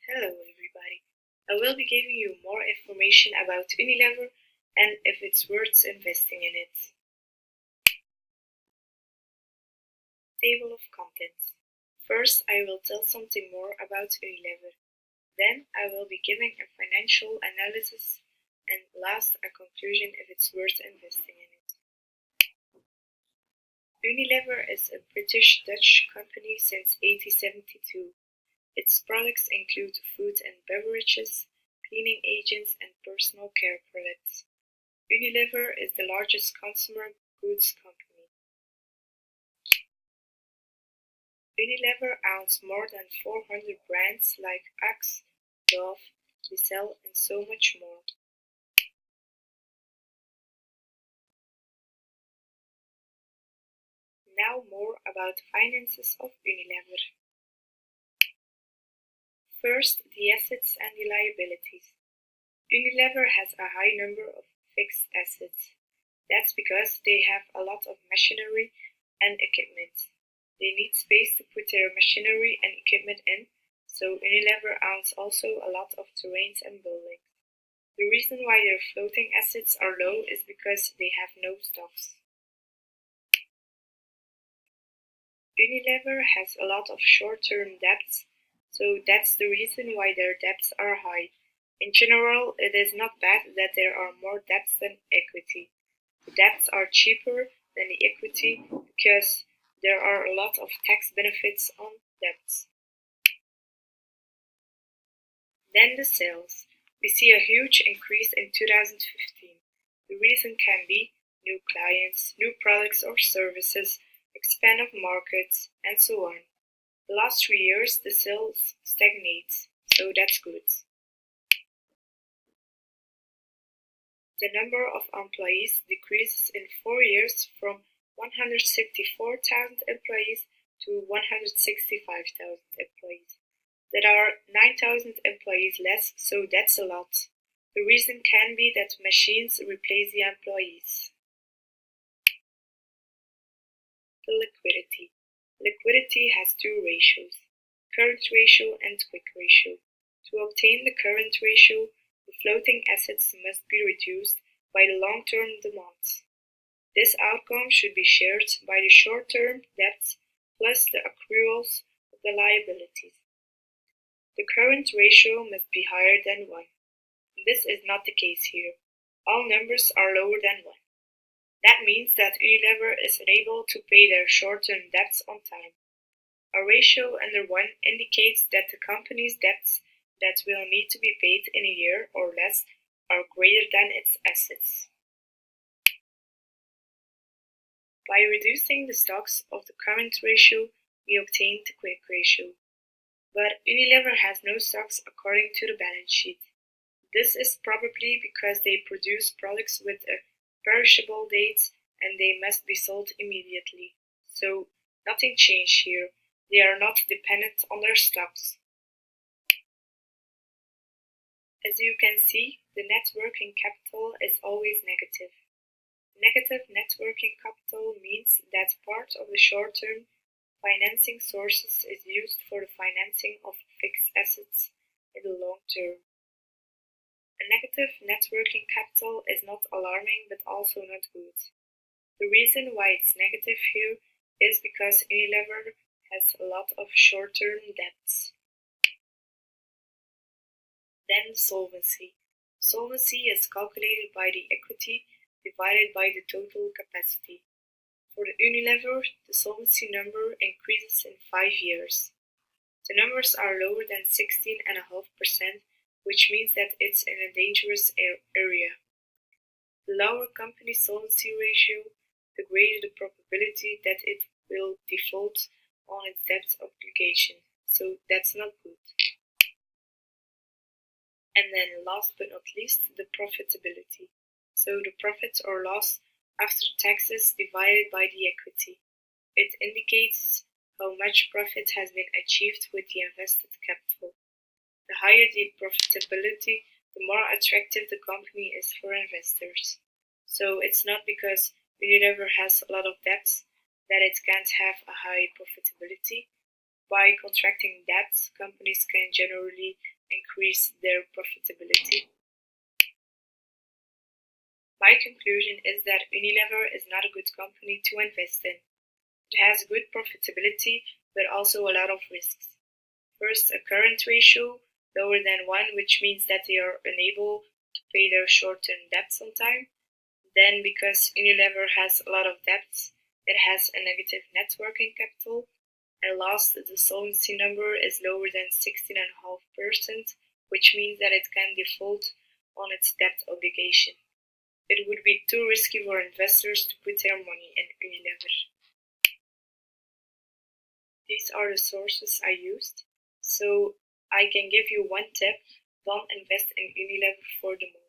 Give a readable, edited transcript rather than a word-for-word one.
Hello everybody. I will be giving you more information about Unilever and if it's worth investing in it. Table of contents. First, I will tell something more about Unilever. Then, I will be giving a financial analysis and last a conclusion if it's worth investing in it. Unilever is a British-Dutch company since 1872. Its products include food and beverages, cleaning agents and personal care products. Unilever is the largest consumer goods company. Unilever owns more than 400 brands like Axe, Dove, Giselle and so much more. Now more about finances of Unilever. First, the assets and the liabilities. Unilever has a high number of fixed assets. That's because they have a lot of machinery and equipment. They need space to put their machinery and equipment in, so Unilever owns also a lot of terrains and buildings. The reason why their floating assets are low is because they have no stocks. Unilever has a lot of short-term debts, so that's the reason why their debts are high. In general, it is not bad that there are more debts than equity. The debts are cheaper than the equity because there are a lot of tax benefits on debts. Then the sales. We see a huge increase in 2015. The reason can be new clients, new products or services, expand of markets, and so on. The last 3 years the sales stagnates, so that's good. The number of employees decreases in 4 years from 164,000 employees to 165,000 employees. There are 9,000 employees less, so that's a lot. The reason can be that machines replace the employees. The liquidity. Liquidity has two ratios, current ratio and quick ratio. To obtain the current ratio, the floating assets must be reduced by the long-term demands. This outcome should be shared by the short-term debts plus the accruals of the liabilities. The current ratio must be higher than 1. This is not the case here. All numbers are lower than 1. That means that Unilever is unable to pay their short-term debts on time. A ratio under 1 indicates that the company's debts that will need to be paid in a year or less are greater than its assets. By reducing the stocks of the current ratio, we obtain the quick ratio. But Unilever has no stocks according to the balance sheet. This is probably because they produce products with a perishable date and they must be sold immediately. So nothing changed here. They are not dependent on their stocks. As you can see, the net working capital is always negative. Negative net working capital means that part of the short-term financing sources is used for the financing of fixed assets in the long term. A negative net working capital is not alarming but also not good. The reason why it's negative here is because Unilever has a lot of short-term debts. Then solvency. Solvency is calculated by the equity divided by the total capacity. For the Unilever, the solvency number increases in 5 years. The numbers are lower than 16.5%, which means that it's in a dangerous area. The lower company solvency ratio, the greater the probability that it will default on its debt obligation, so that's not good. And then last but not least, the profitability. So the profit or loss after taxes divided by the equity. It indicates how much profit has been achieved with the invested capital. The higher the profitability, the more attractive the company is for investors. So it's not because Unilever has a lot of debts that it can't have a high profitability. By contracting debts, companies can generally increase their profitability. My conclusion is that Unilever is not a good company to invest in. It has good profitability, but also a lot of risks. First, a current ratio lower than 1, which means that they are unable to pay their short-term debts on time. Then, because Unilever has a lot of debts, it has a negative net working capital. And last, the solvency number is lower than 16.5%, which means that it can default on its debt obligation. It would be too risky for investors to put their money in Unilever. These are the sources I used, so I can give you one tip: don't invest in Unilever for the moment.